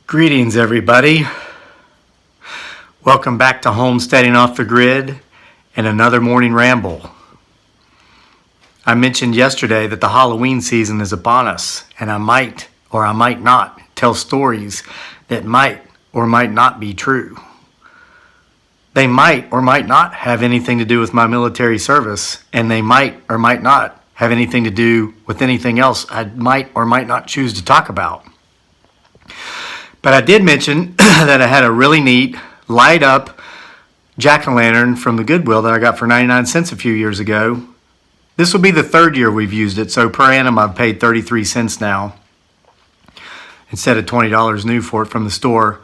Greetings, everybody. Welcome back to Homesteading Off the Grid and another morning ramble. I mentioned yesterday that the Halloween season is upon us, and I might or I might not tell stories that might or might not be true. They might or might not have anything to do with my military service, and they might or might not have anything to do with anything else I might or might not choose to talk about. But I did mention that I had a really neat light up jack-o'-lantern from the Goodwill that I got for 99 cents a few years ago. This will be the third year we've used it, so per annum I've paid 33 cents now instead of $20 new for it from the store.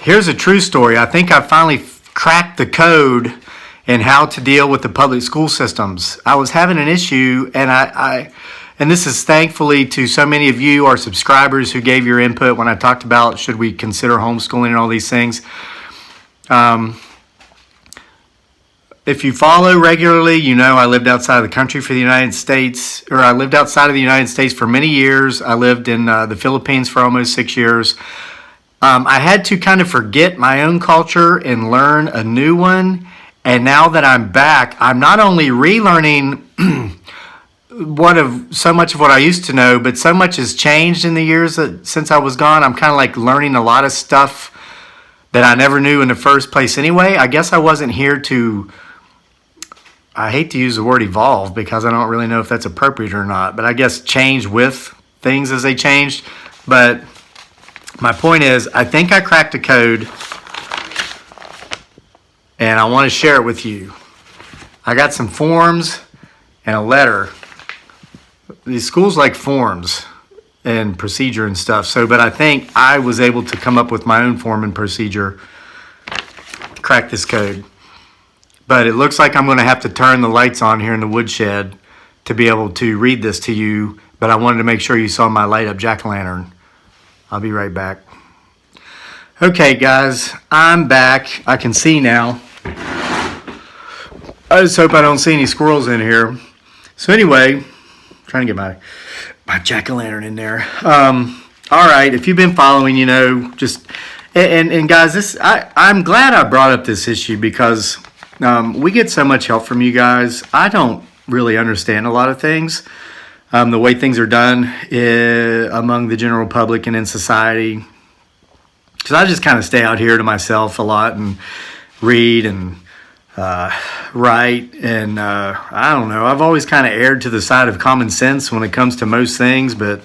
Here's a true story. I think I finally cracked the code in how to deal with the public school systems. I was having an issue, and and this is thankfully to so many of you, our subscribers, who gave your input when I talked about should we consider homeschooling and all these things. If you follow regularly, you know I lived outside of the country for the United States, or I lived outside of the United States for many years. I lived in the Philippines for almost 6 years. I had to kind of forget my own culture and learn a new one. And now that I'm back, I'm not only relearning so much of what I used to know, but so much has changed in the years since I was gone. I'm kind of like learning a lot of stuff that I never knew in the first place anyway. I guess I wasn't here to, I hate to use the word evolve because I don't really know if that's appropriate or not, but I guess change with things as they changed. But my point is, I think I cracked a code and I want to share it with you. I got some forms and a letter. These schools like forms and procedure and stuff. But I think I was able to come up with my own form and procedure to crack this code. But it looks like I'm going to have to turn the lights on here in the woodshed to be able to read this to you. But I wanted to make sure you saw my light up jack-o'-lantern. I'll be right back. Okay, guys, I'm back. I can see now. I just hope I don't see any squirrels in here. So anyway, trying to get my jack-o'-lantern in there. All right, if you've been following, you know, and guys, I'm glad I brought up this issue because we get so much help from you guys. I don't really understand a lot of things, the way things are done among the general public and in society. Because I just kind of stay out here to myself a lot and read and write, and I don't know. I've always kind of erred to the side of common sense when it comes to most things, but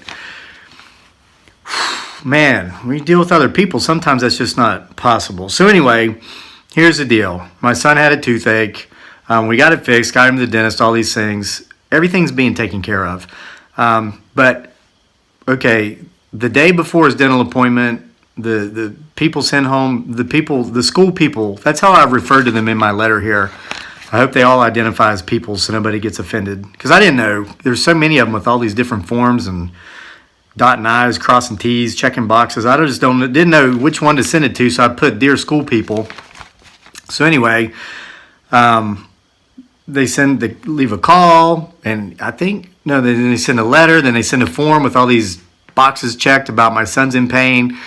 man, when you deal with other people, sometimes that's just not possible. So anyway, here's the deal. My son had a toothache. We got it fixed, got him to the dentist, all these things. Everything's being taken care of. But, okay, the day before his dental appointment, the people sent home, the school people, that's how I referred to them in my letter here. I hope they all identify as people so nobody gets offended. Because I didn't know. There's so many of them with all these different forms and dotting I's, crossing T's, checking boxes. I didn't know which one to send it to, so I put Dear School People. So anyway, they leave a call, and then they send a letter, then they send a form with all these boxes checked about my son's in pain.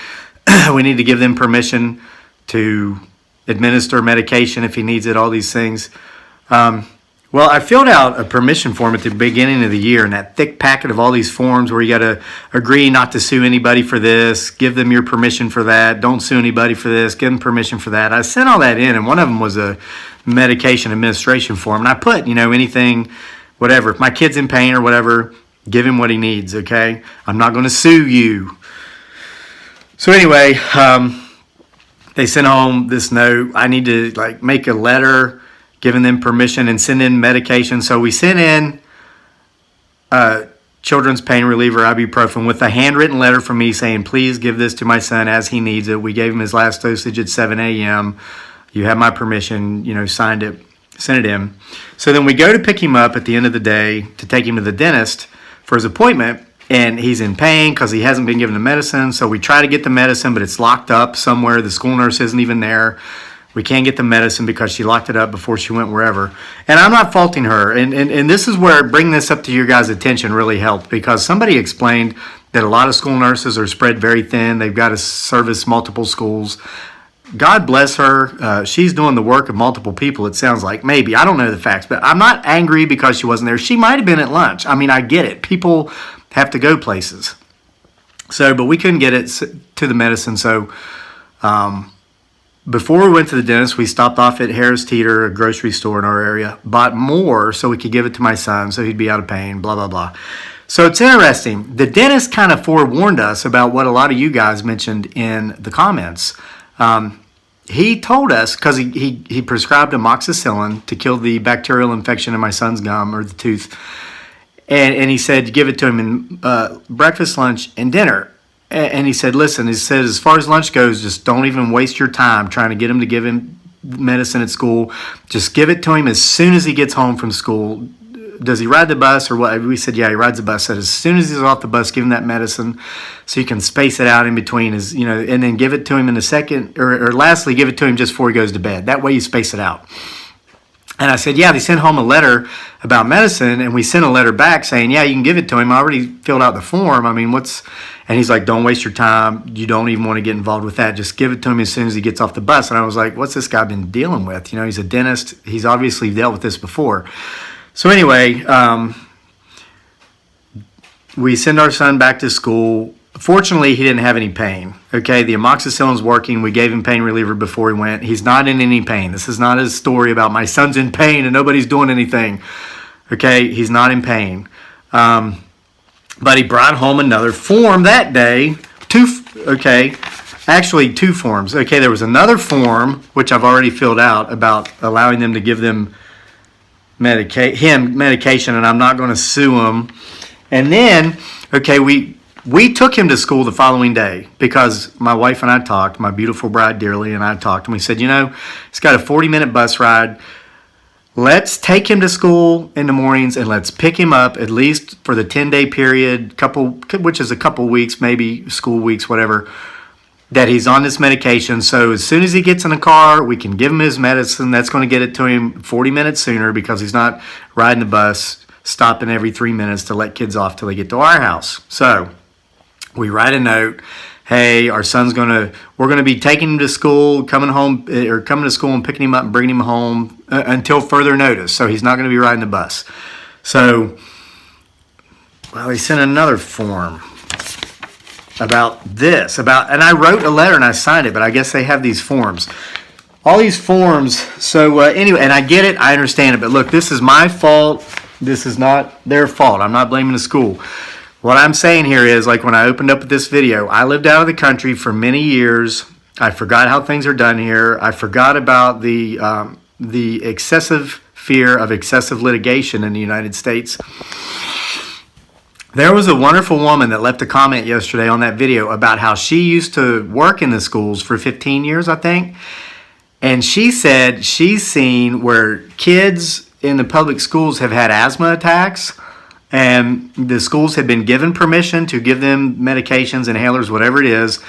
We need to give them permission to administer medication if he needs it, all these things. Well, I filled out a permission form at the beginning of the year, in that thick packet of all these forms where you got to agree not to sue anybody for this, give them your permission for that, don't sue anybody for this, give them permission for that. I sent all that in, and one of them was a medication administration form, and I put, anything, whatever. If my kid's in pain or whatever, give him what he needs, okay? I'm not going to sue you. So anyway, they sent home this note. I need to make a letter giving them permission and send in medication. So we sent in children's pain reliever, ibuprofen, with a handwritten letter from me saying, please give this to my son as he needs it. We gave him his last dosage at 7 a.m. You have my permission, signed it, sent it in. So then we go to pick him up at the end of the day to take him to the dentist for his appointment. And he's in pain because he hasn't been given the medicine. So we try to get the medicine, but it's locked up somewhere. The school nurse isn't even there. We can't get the medicine because she locked it up before she went wherever. And I'm not faulting her. And this is where bringing this up to your guys' attention really helped, because somebody explained that a lot of school nurses are spread very thin. They've got to service multiple schools. God bless her. She's doing the work of multiple people, it sounds like. Maybe. I don't know the facts. But I'm not angry because she wasn't there. She might have been at lunch. I mean, I get it. People have to go places. So, but we couldn't get it to the medicine. So, before we went to the dentist, we stopped off at Harris Teeter, a grocery store in our area, bought more so we could give it to my son so he'd be out of pain, blah, blah, blah. So it's interesting. The dentist kind of forewarned us about what a lot of you guys mentioned in the comments. He told us, because he prescribed amoxicillin to kill the bacterial infection in my son's gum or the tooth. And he said, give it to him in breakfast, lunch, and dinner. And he said, listen, he said, as far as lunch goes, just don't even waste your time trying to get him to give him medicine at school. Just give it to him as soon as he gets home from school. Does he ride the bus or what? We said, yeah, he rides the bus. Said as soon as he's off the bus, give him that medicine so you can space it out in between his, and then give it to him in a second, or lastly, give it to him just before he goes to bed. That way you space it out. And I said, yeah, they sent home a letter about medicine, and we sent a letter back saying, yeah, you can give it to him. I already filled out the form. I mean, and he's like, don't waste your time. You don't even want to get involved with that. Just give it to him as soon as he gets off the bus. And I was like, what's this guy been dealing with? He's a dentist. He's obviously dealt with this before. So anyway, we send our son back to school. Fortunately, he didn't have any pain. Okay, the amoxicillin's working. We gave him pain reliever before he went. He's not in any pain. This is not his story about my son's in pain and nobody's doing anything. Okay, he's not in pain. But he brought home another form that day. Two forms. Okay, there was another form, which I've already filled out, about allowing them to give them medication, and I'm not going to sue him. And then, okay, we took him to school the following day because my wife and I talked, my beautiful bride dearly and I talked, and we said, he's got a 40-minute bus ride. Let's take him to school in the mornings and let's pick him up at least for the 10-day period, which is a couple weeks, maybe school weeks, whatever, that he's on this medication. So as soon as he gets in the car, we can give him his medicine. That's going to get it to him 40 minutes sooner because he's not riding the bus, stopping every 3 minutes to let kids off till they get to our house. So we write a note. Hey, our son's we're going to be taking him to school, coming to school and picking him up and bringing him home until further notice. So he's not going to be riding the bus. So, he sent another form about this, and I wrote a letter and I signed it, but I guess they have these forms. All these forms. So anyway, and I get it, I understand it, but look, this is my fault. This is not their fault. I'm not blaming the school. What I'm saying here is, like when I opened up with this video, I lived out of the country for many years. I forgot how things are done here. I forgot about the excessive fear of excessive litigation in the United States. There was a wonderful woman that left a comment yesterday on that video about how she used to work in the schools for 15 years, I think. And she said she's seen where kids in the public schools have had asthma attacks, and the schools have been given permission to give them medications, inhalers, whatever it is,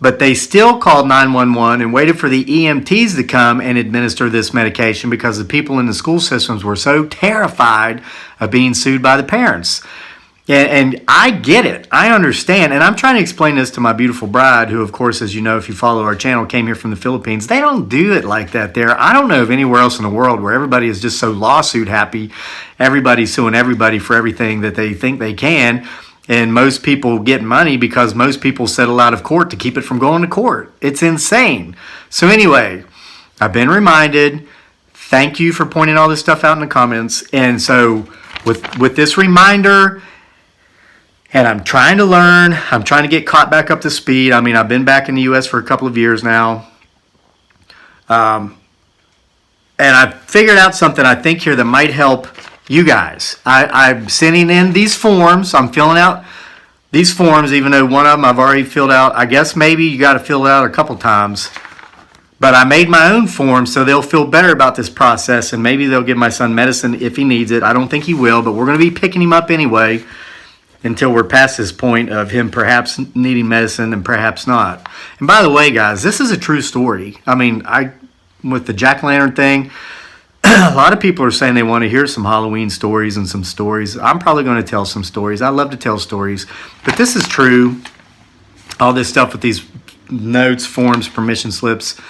but they still called 911 and waited for the EMTs to come and administer this medication because the people in the school systems were so terrified of being sued by the parents. And I get it. I understand. And I'm trying to explain this to my beautiful bride, who, of course, as you know, if you follow our channel, came here from the Philippines. They don't do it like that there. I don't know of anywhere else in the world where everybody is just so lawsuit happy. Everybody's suing everybody for everything that they think they can. And most people get money because most people settle out of court to keep it from going to court. It's insane. So anyway, I've been reminded. Thank you for pointing all this stuff out in the comments. And so with this reminder, and I'm trying to learn. I'm trying to get caught back up to speed. I mean, I've been back in the U.S. for a couple of years now. And I figured out something I think here that might help you guys. I'm sending in these forms. I'm filling out these forms, even though one of them I've already filled out. I guess maybe you got to fill it out a couple times. But I made my own form so they'll feel better about this process, and maybe they'll give my son medicine if he needs it. I don't think he will, but we're going to be picking him up anyway until we're past this point of him perhaps needing medicine and perhaps not. And by the way, guys, this is a true story. I mean, with the jack-o'-lantern thing. A lot of people are saying they want to hear some Halloween stories and some stories. I'm probably going to tell some stories. I love to tell stories. But this is true. All this stuff with these notes, forms, permission slips.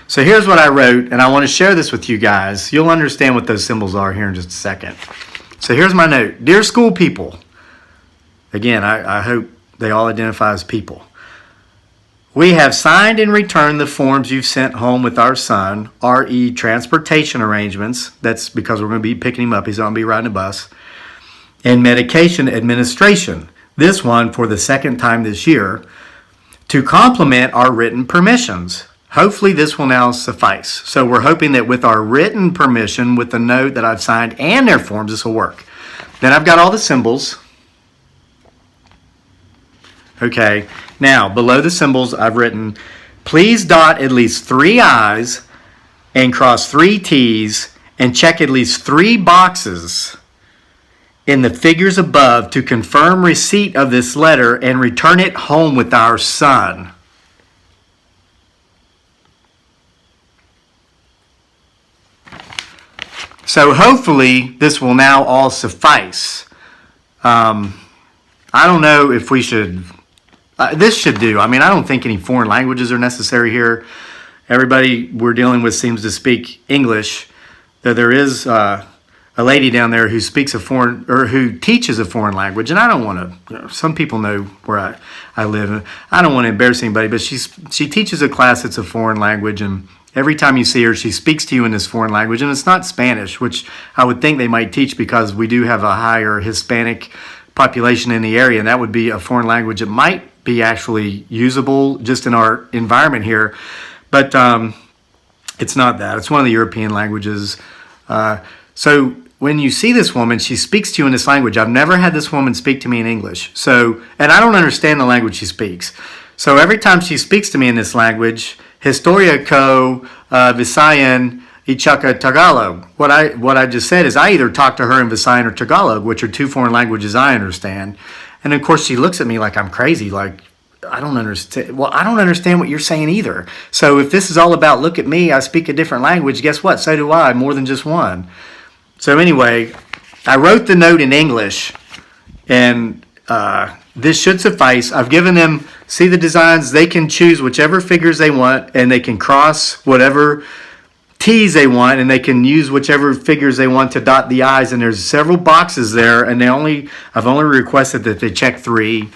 So here's what I wrote, and I want to share this with you guys. You'll understand what those symbols are here in just a second. So here's my note. Dear school people. Again, I hope they all identify as people. We have signed and returned the forms you've sent home with our son, RE transportation arrangements. That's because we're going to be picking him up. He's going to be riding a bus. And medication administration. This one for the second time this year. To complement our written permissions. Hopefully this will now suffice. So we're hoping that with our written permission, with the note that I've signed and their forms, this will work. Then I've got all the symbols. Okay, now below the symbols I've written, please dot at least 3 I's and cross 3 T's and check at least 3 boxes in the figures above to confirm receipt of this letter and return it home with our son. So hopefully this will now all suffice. I don't know if we should... this should do. I mean, I don't think any foreign languages are necessary here. Everybody we're dealing with seems to speak English. Though there is a lady down there who speaks a foreign, or who teaches a foreign language, and I don't want to. You know, some people know where I live. I don't want to embarrass anybody, but she teaches a class that's a foreign language, and every time you see her, she speaks to you in this foreign language, and it's not Spanish, which I would think they might teach because we do have a higher Hispanic population in the area, and that would be a foreign language. It might be actually usable just in our environment here, but it's not that. It's one of the European languages. So when you see this woman, she speaks to you in this language. I've never had this woman speak to me in English. So, and I don't understand the language she speaks. So every time she speaks to me in this language, Historia ko Visayan Ichaka Tagalog. What I just said is I either talk to her in Visayan or Tagalog, which are 2 foreign languages I understand. And of course she looks at me like I'm crazy, like I don't understand. Well, I don't understand what you're saying either. So if this is all about look at me, I speak a different language, guess what? So do I, more than just one. So anyway, I wrote the note in English, and this should suffice. I've given them, see the designs, they can choose whichever figures they want, and they can cross whatever T's they want, and they can use whichever figures they want to dot the I's, and there's several boxes there, and I've only requested that they check 3.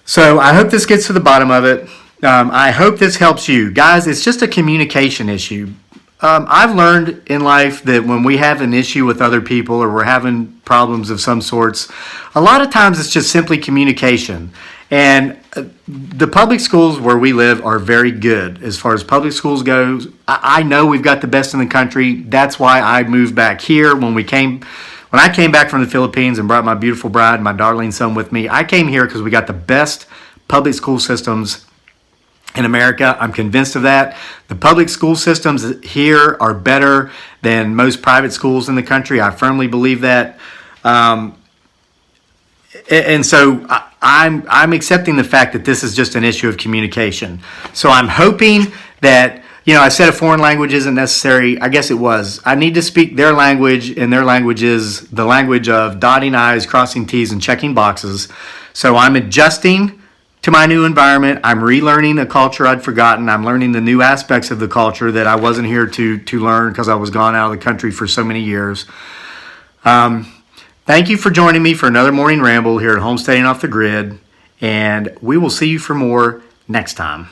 So I hope this gets to the bottom of it. I hope this helps you. Guys, it's just a communication issue. I've learned in life that when we have an issue with other people or we're having problems of some sorts, a lot of times it's just simply communication. And the public schools where we live are very good as far as public schools goes. I know we've got the best in the country. That's why I moved back here. When I came back from the Philippines and brought my beautiful bride, my darling son with me, I came here because we got the best public school systems in America. I'm convinced of that. The public school systems here are better than most private schools in the country. I firmly believe that. And so I'm accepting the fact that this is just an issue of communication. So I'm hoping that, I said a foreign language isn't necessary. I guess it was. I need to speak their language, and their language is the language of dotting I's, crossing T's, and checking boxes. So I'm adjusting to my new environment. I'm relearning a culture I'd forgotten. I'm learning the new aspects of the culture that I wasn't here to learn because I was gone out of the country for so many years. Thank you for joining me for another morning ramble here at Homesteading Off the Grid, and we will see you for more next time.